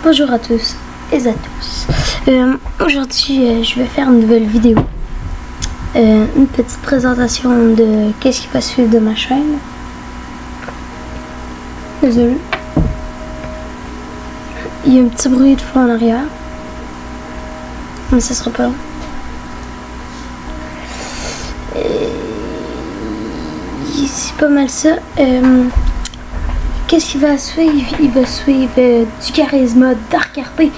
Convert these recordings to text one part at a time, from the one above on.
Bonjour à tous et à tous. Aujourd'hui, je vais faire une nouvelle vidéo. Une petite présentation de qu'est-ce qui va suivre de ma chaîne. Désolé. Il y a un petit bruit de fond en arrière. Mais ça sera pas long. C'est pas mal ça. Qu'est-ce qui va suivre? Il va suivre du charisme Dark RP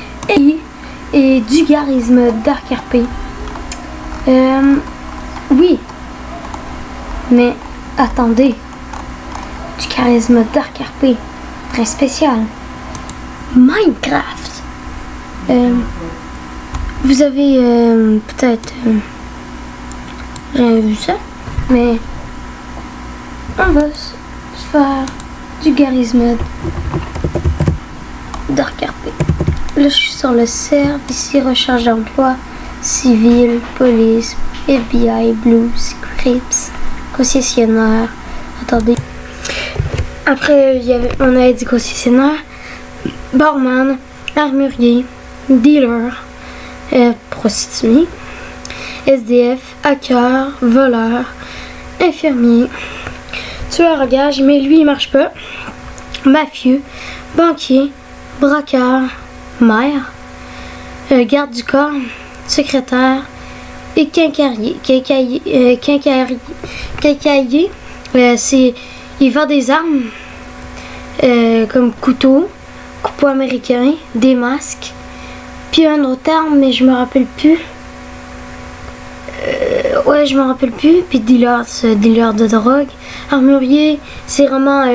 et du charisme Dark RP. Oui. Mais attendez. Du charisme Dark RP. Très spécial. Minecraft. Vous avez peut-être jamais vu ça. Mais on va se faire du charisme Dark RP. Là, je suis sur le serve. Ici, recherche d'emploi, civil, police, FBI, Blues, Crips, concessionnaire. Attendez. Après, on avait dit concessionnaire, barman, armurier, dealer, prostituée, SDF, hacker, voleur, infirmier, tueur à gage, mais lui il marche pas, mafieux, banquier, braqueur, maire, garde du corps, secrétaire et quincaillier. Quincaillier, il vend des armes comme couteau, couteau américain, des masques, puis un autre arme, mais je me rappelle plus. Ouais, je me rappelle plus. Puis dealer de drogue. Armurier, c'est vraiment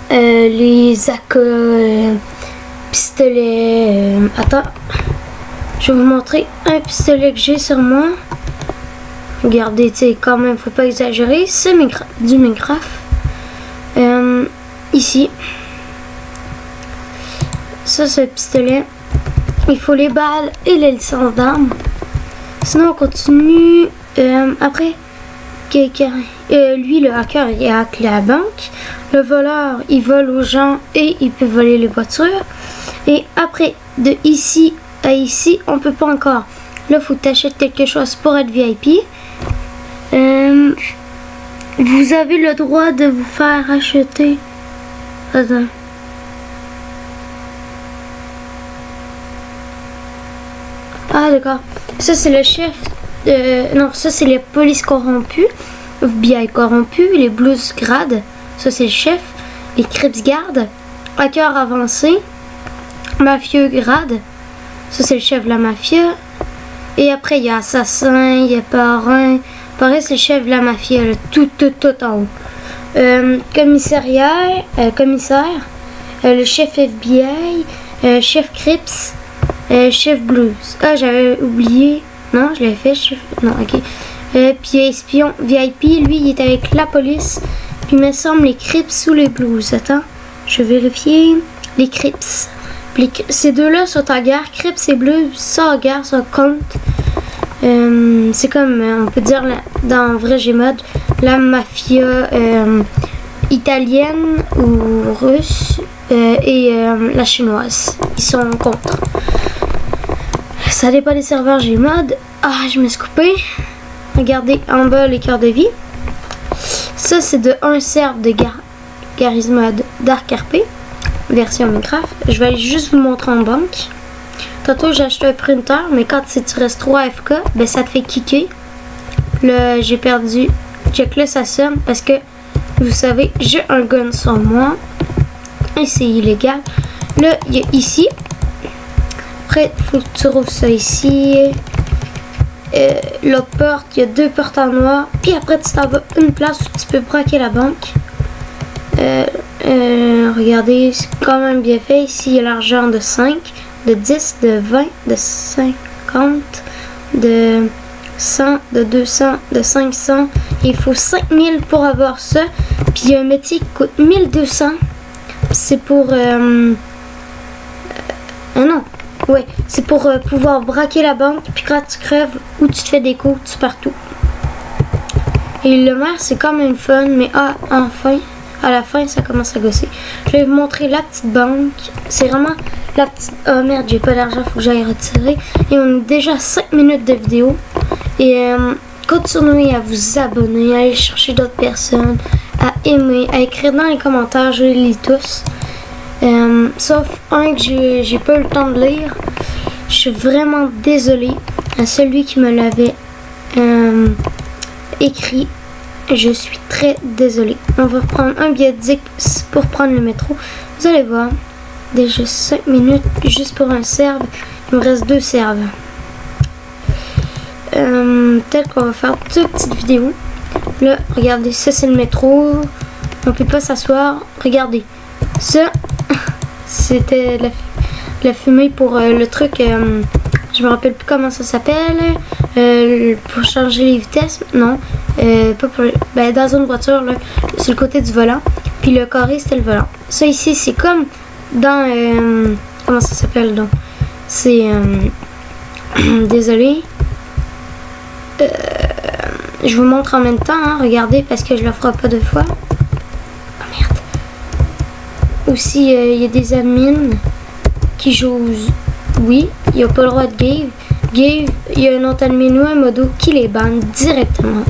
les AK, pistolets. Attends, je vais vous montrer un pistolet que j'ai sur moi. Regardez, tu sais, quand même, faut pas exagérer. C'est du Minecraft. Ici, ça c'est le pistolet. Il faut les balles et les licences d'armes. Sinon, on continue. Après, lui, le hacker, il hack la banque. Le voleur, il vole aux gens et il peut voler les voitures. Et après, de ici à ici, on peut pas encore. Là, il faut que tu achètes quelque chose pour être VIP. Vous avez le droit de vous faire acheter. Attends. Ah, d'accord. Ça, c'est le chef. Non, ça, c'est les polices corrompues. FBI corrompues. Les Blues grades. Ça, c'est le chef. Les Crips gardes. Hacker avancé. Mafieux grade. Ça, c'est le chef de la mafia. Et après, il y a assassin. Il y a parrain. Pareil, c'est le chef de la mafia. Là, tout en haut. Commissaire. Le chef FBI. Chef Crips. Chef Blues. Ah, j'avais oublié. Non, je l'avais fait. Chef... Non, ok. Puis espion VIP, lui, il est avec la police. Puis il me semble les Crips ou les Blues. Attends, je vais vérifier. Les Crips. Ces deux-là sont en guerre. Crips et Blues sont en guerre, sont contre. C'est comme, on peut dire, dans vrai Gmod, la mafia italienne ou russe et la chinoise. Ils sont contre. Ça dépend des serveurs Gmod. Ah, je me suis coupé. Regardez en bas les cœurs de vie. Ça, c'est de un serve de charisme Dark RP, version Minecraft. Je vais aller juste vous montrer en banque. Tantôt, j'ai acheté un printer, mais quand tu restes 3 FK, ben ça te fait kicker. Là, j'ai perdu. Check là, ça sonne parce que, vous savez, j'ai un gun sur moi. Et c'est illégal. Là, il y a ici. Après, il faut que tu trouves ça ici. L'autre porte, il y a 2 portes en noir. Puis après, tu t'en vas une place où tu peux braquer la banque. Regardez, c'est quand même bien fait. Ici, il y a l'argent de 5, de 10, de 20, de 50, de 100, de 200, de 500. Il faut 5000 pour avoir ça. Puis il y a un métier qui coûte 1200. C'est pour... non. Ouais, c'est pour pouvoir braquer la banque. Puis quand tu crèves ou tu te fais des coups, tu pars tout. Et le maire, c'est quand même fun. Mais enfin, à la fin, ça commence à gosser. Je vais vous montrer la petite banque. C'est vraiment la petite... Oh merde, j'ai pas d'argent, faut que j'aille retirer. Et on est déjà à 5 minutes de vidéo. Et continuez à vous abonner, à aller chercher d'autres personnes, à aimer, à écrire dans les commentaires, je les lis tous. Sauf un que j'ai pas eu le temps de lire. Je suis vraiment désolée à celui qui me l'avait écrit. Je suis très désolée. On va prendre un billet d'X pour prendre le métro. Vous allez voir, déjà 5 minutes juste pour un serve. Il me reste 2 serves. Peut-être qu'on va faire 2 petites vidéos. Là, regardez, ça c'est le métro. On peut pas s'asseoir. Regardez, ça c'était la fumée pour le truc. Je me rappelle plus comment ça s'appelle. Pour changer les vitesses. Non, pas pour. Ben, dans une voiture, là, c'est le côté du volant. Puis le carré, c'était le volant. Ça ici, c'est comme dans. Comment ça s'appelle donc? C'est. Désolé. Je vous montre en même temps, hein, regardez, parce que je le ferai pas 2 fois. Oh merde. Aussi, il y a des admins qui jouent. Oui, il n'y a pas le droit de Gave. Gave, il y a un autre admin ou un modo qui les banne directement.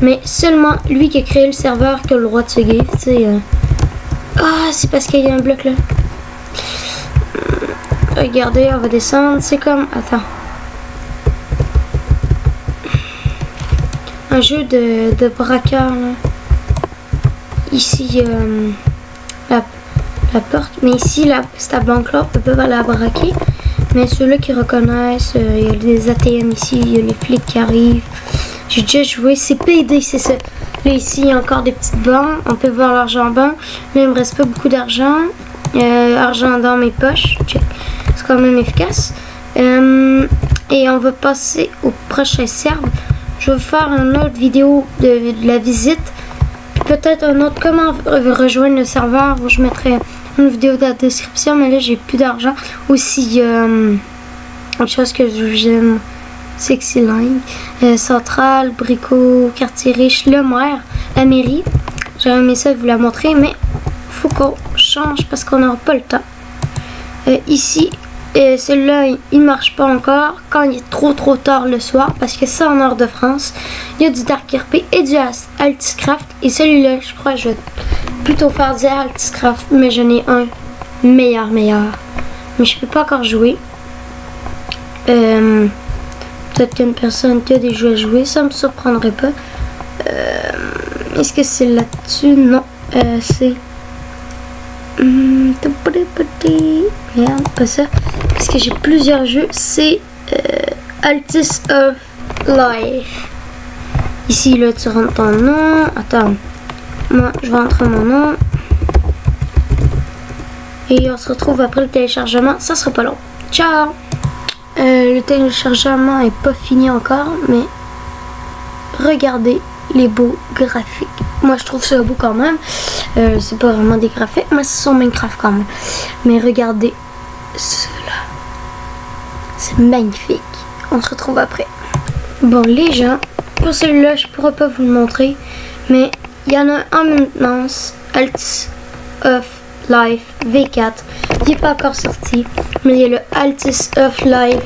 Mais seulement lui qui a créé le serveur qui a le droit de se Gave. Ah, c'est parce qu'il y a un bloc là. Regardez, on va descendre. C'est comme. Attends. Un jeu de braqueur là. Ici la porte, mais ici cette banque là on peut pas la braquer, mais ceux-là qui reconnaissent, il y a des ATM ici, il y a les flics qui arrivent. J'ai déjà joué, c'est PD, c'est ça. Là ici il y a encore des petites banques, on peut voir l'argent en banque. Là il me reste pas beaucoup d'argent, argent dans mes poches, check. C'est quand même efficace. Et on va passer au prochain serve. Je vais faire une autre vidéo de la visite. Puis peut-être un autre comment rejoindre le serveur. Où je mettrai une vidéo dans la description. Mais là, j'ai plus d'argent. Aussi, une chose que j'aime. Sexy Line. Centrale, Bricot, Quartier Riche, le maire, la mairie. J'aurais aimé ça vous la montrer. Mais faut qu'on change parce qu'on n'aura pas le temps. Ici. Et celui-là, il marche pas encore quand il est trop tard le soir parce que c'est en nord de France. Il y a du Dark RP et du Altiscraft. Et celui-là, je crois que je vais plutôt faire du Altiscraft, mais j'en ai un meilleur. Mais je peux pas encore jouer. Peut-être qu'une personne qui a des jeux à jouer, ça me surprendrait pas. Est-ce que c'est là-dessus? Non, c'est... Merde, pas ça. Parce que j'ai plusieurs jeux. C'est Altis of Life. Ici, là, tu rentres ton nom. Attends. Moi, je vais rentrer mon nom. Et on se retrouve après le téléchargement. Ça sera pas long. Ciao! Le téléchargement est pas fini encore, mais regardez les beaux graphiques. Moi, je trouve ça beau quand même. C'est pas vraiment des graphiques, mais c'est sur Minecraft quand même. Mais regardez cela. C'est magnifique. On se retrouve après. Bon, les gens, pour celui-là, je pourrais pas vous le montrer. Mais il y en a un en maintenance. Altis of Life V4. Il n'est pas encore sorti. Mais il y a le Altis of Life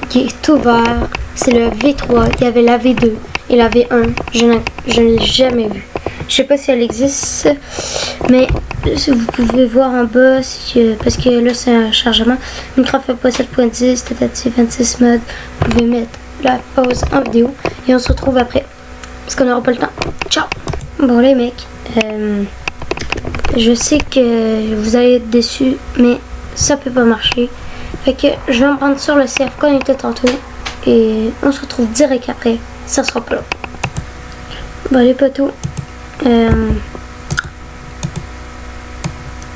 qui est ouvert. C'est le V3. Il y avait la V2 et la V1. Je ne l'ai jamais vu. Je sais pas si elle existe, mais vous pouvez voir en bas, parce que là c'est un chargement. Minecraft pas 7.10, tentative 26 mode. Vous pouvez mettre la pause en vidéo et on se retrouve après, parce qu'on n'aura pas le temps. Ciao! Bon les mecs, je sais que vous allez être déçus, mais ça peut pas marcher. Fait que je vais me prendre sur le CF qu'on était tantôt et on se retrouve direct après. Ça sera pas long. Bon les potos.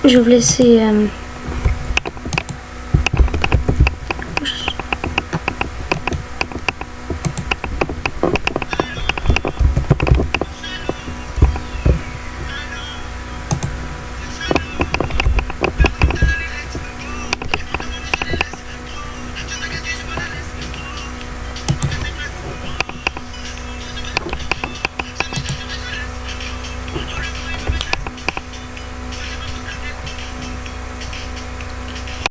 Je vais vous laisser